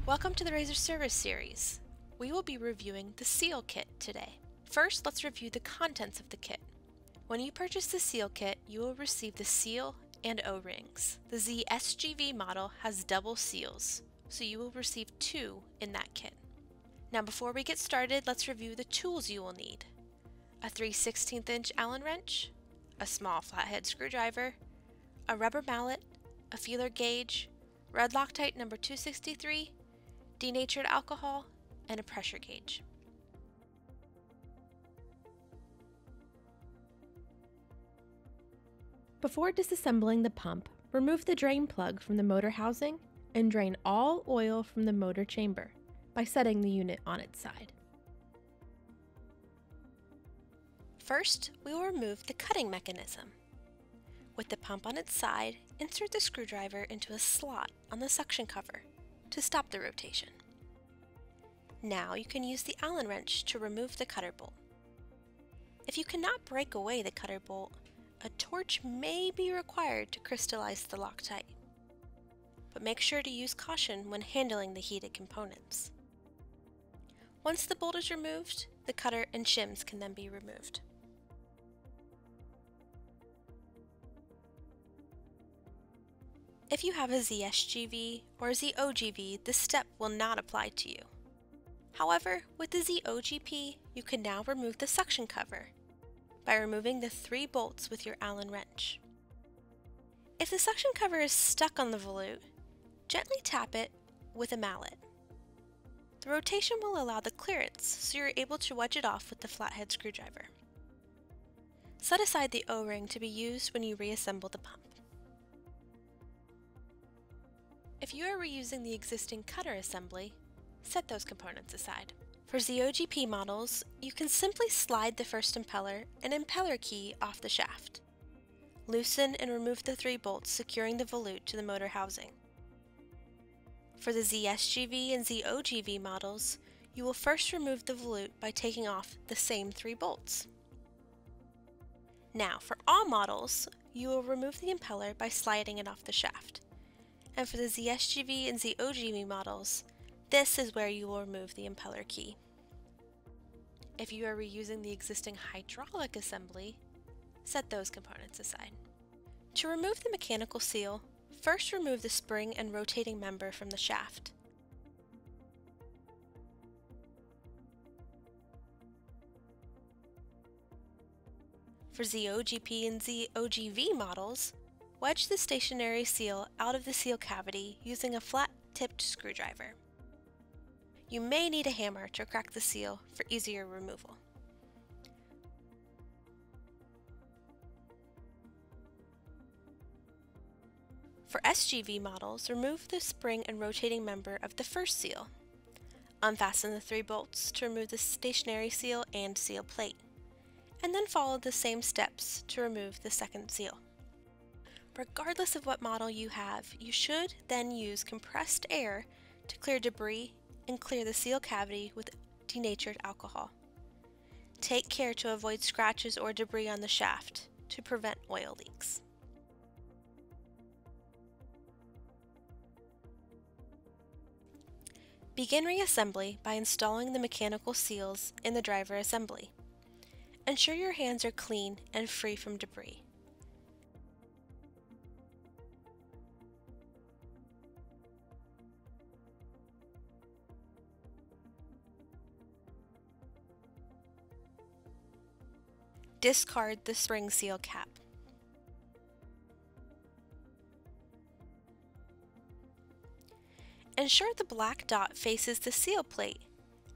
Welcome to the Razor Service Series. We will be reviewing the Seal Kit today. First, let's review the contents of the kit. When you purchase the Seal Kit, you will receive the seal and O-rings. The ZSGV model has double seals, so you will receive 2 in that kit. Now before we get started, let's review the tools you will need. A 3/16" Allen wrench, a small flathead screwdriver, a rubber mallet, a feeler gauge, red Loctite number 263, denatured alcohol, and a pressure gauge. Before disassembling the pump, remove the drain plug from the motor housing and drain all oil from the motor chamber by setting the unit on its side. First, we will remove the cutting mechanism. With the pump on its side, insert the screwdriver into a slot on the suction cover to stop the rotation. Now you can use the Allen wrench to remove the cutter bolt. If you cannot break away the cutter bolt, a torch may be required to crystallize the Loctite. But make sure to use caution when handling the heated components. Once the bolt is removed, the cutter and shims can then be removed. If you have a ZSGV or ZOGV, this step will not apply to you. However, with the ZOGP, you can now remove the suction cover by removing the 3 bolts with your Allen wrench. If the suction cover is stuck on the volute, gently tap it with a mallet. The rotation will allow the clearance, so you're able to wedge it off with the flathead screwdriver. Set aside the O-ring to be used when you reassemble the pump. If you are reusing the existing cutter assembly, set those components aside. For ZOGP models, you can simply slide the first impeller and impeller key off the shaft. Loosen and remove the 3 bolts securing the volute to the motor housing. For the ZSGV and ZOGV models, you will first remove the volute by taking off the same 3 bolts. Now, for all models, you will remove the impeller by sliding it off the shaft. And for the ZSGV and ZOGV models, this is where you will remove the impeller key. If you are reusing the existing hydraulic assembly, set those components aside. To remove the mechanical seal, first remove the spring and rotating member from the shaft. For ZOGP and ZOGV models, wedge the stationary seal out of the seal cavity using a flat-tipped screwdriver. You may need a hammer to crack the seal for easier removal. For SGV models, remove the spring and rotating member of the first seal. Unfasten the 3 bolts to remove the stationary seal and seal plate, and then follow the same steps to remove the second seal. Regardless of what model you have, you should then use compressed air to clear debris and clear the seal cavity with denatured alcohol. Take care to avoid scratches or debris on the shaft to prevent oil leaks. Begin reassembly by installing the mechanical seals in the driver assembly. Ensure your hands are clean and free from debris. Discard the spring seal cap. Ensure the black dot faces the seal plate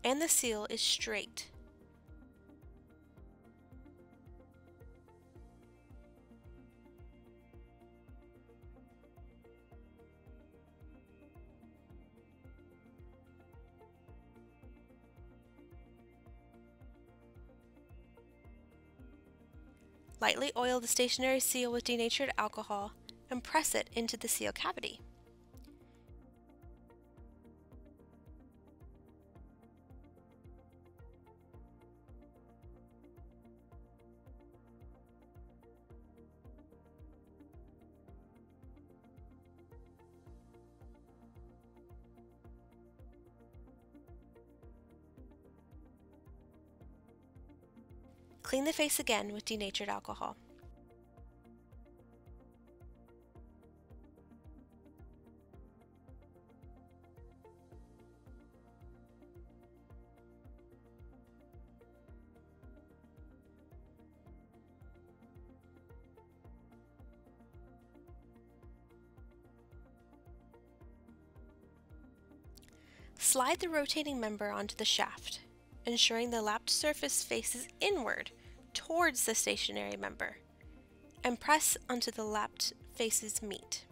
and the seal is straight. Lightly oil the stationary seal with denatured alcohol and press it into the seal cavity. Clean the face again with denatured alcohol. Slide the rotating member onto the shaft, ensuring the lapped surface faces inward towards the stationary member, and press until the lapped faces meet.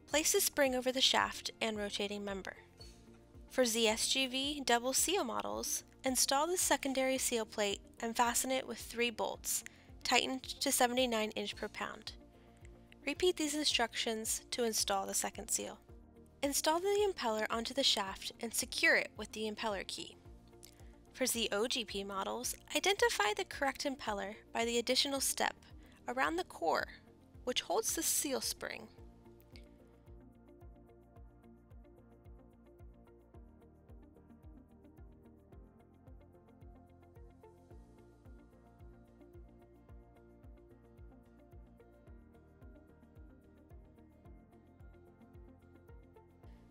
Place the spring over the shaft and rotating member. For ZSGV double seal models, install the secondary seal plate and fasten it with 3 bolts, tightened to 79 inch per pound. Repeat these instructions to install the second seal. Install the impeller onto the shaft and secure it with the impeller key. For ZOGP models, identify the correct impeller by the additional step around the core, which holds the seal spring.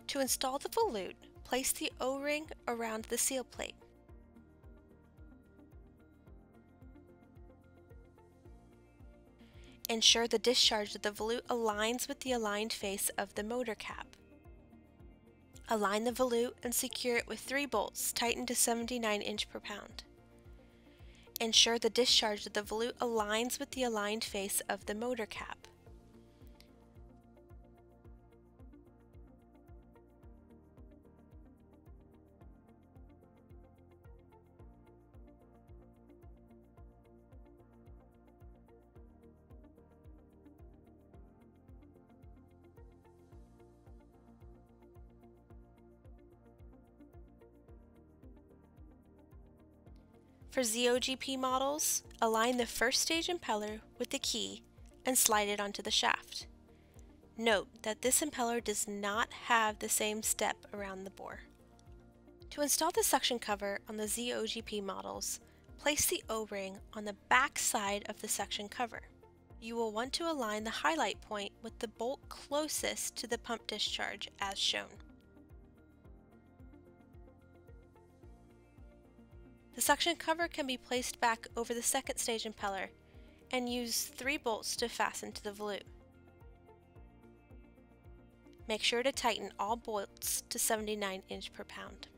To install the volute, place the O-ring around the seal plate. Ensure the discharge of the volute aligns with the aligned face of the motor cap. Align the volute and secure it with 3 bolts tightened to 79 inch per pound. Ensure the discharge of the volute aligns with the aligned face of the motor cap. For ZOGP models, align the first stage impeller with the key and slide it onto the shaft. Note that this impeller does not have the same step around the bore. To install the suction cover on the ZOGP models, place the O-ring on the back side of the suction cover. You will want to align the highlight point with the bolt closest to the pump discharge as shown. The suction cover can be placed back over the second stage impeller and use 3 bolts to fasten to the volute. Make sure to tighten all bolts to 79 inch per pound.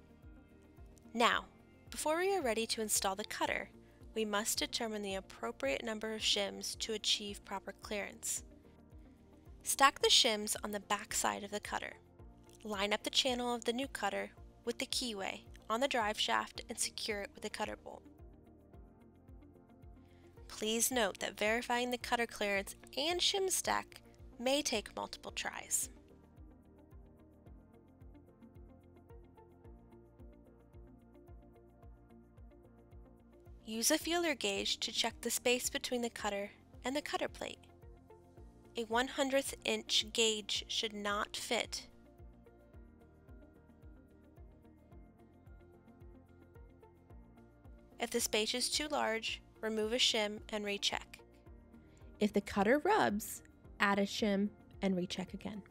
Now, before we are ready to install the cutter, we must determine the appropriate number of shims to achieve proper clearance. Stack the shims on the back side of the cutter. Line up the channel of the new cutter with the keyway on the drive shaft and secure it with a cutter bolt. Please note that verifying the cutter clearance and shim stack may take multiple tries. Use a feeler gauge to check the space between the cutter and the cutter plate. A 1/100th inch gauge should not fit. If the space is too large, remove a shim and recheck. If the cutter rubs, add a shim and recheck again.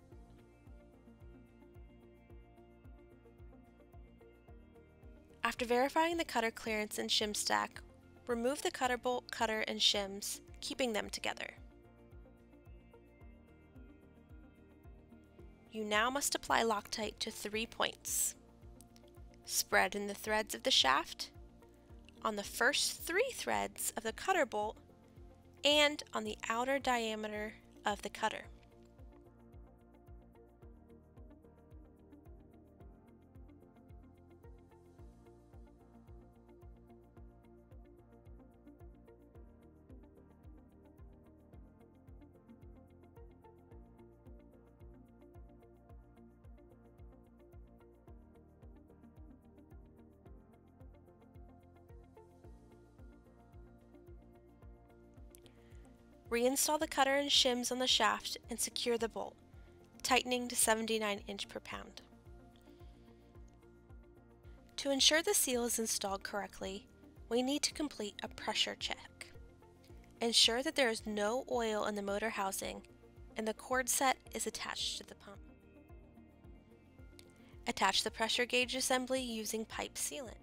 After verifying the cutter clearance and shim stack, remove the cutter bolt, cutter, and shims, keeping them together. You now must apply Loctite to 3 points. Spread in the threads of the shaft, on the first 3 threads of the cutter bolt, and on the outer diameter of the cutter. Reinstall the cutter and shims on the shaft and secure the bolt, tightening to 79 inch per pound. To ensure the seal is installed correctly, we need to complete a pressure check. Ensure that there is no oil in the motor housing and the cord set is attached to the pump. Attach the pressure gauge assembly using pipe sealant.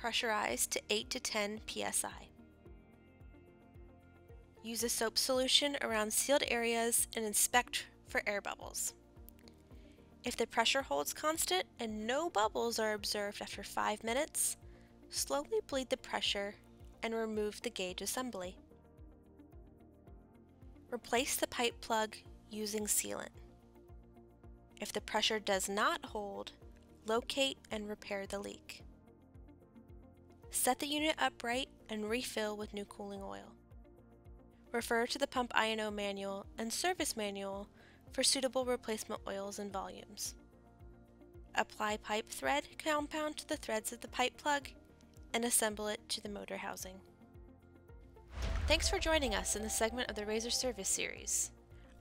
Pressurize to 8 to 10 psi. Use a soap solution around sealed areas and inspect for air bubbles. If the pressure holds constant and no bubbles are observed after 5 minutes, slowly bleed the pressure and remove the gauge assembly. Replace the pipe plug using sealant. If the pressure does not hold, locate and repair the leak. Set the unit upright and refill with new cooling oil. Refer to the pump I&O manual and service manual for suitable replacement oils and volumes. Apply pipe thread compound to the threads of the pipe plug and assemble it to the motor housing. Thanks for joining us in this segment of the Razor Service Series.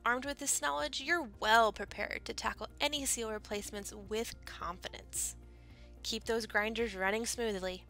Armed with this knowledge, you're well prepared to tackle any seal replacements with confidence. Keep those grinders running smoothly.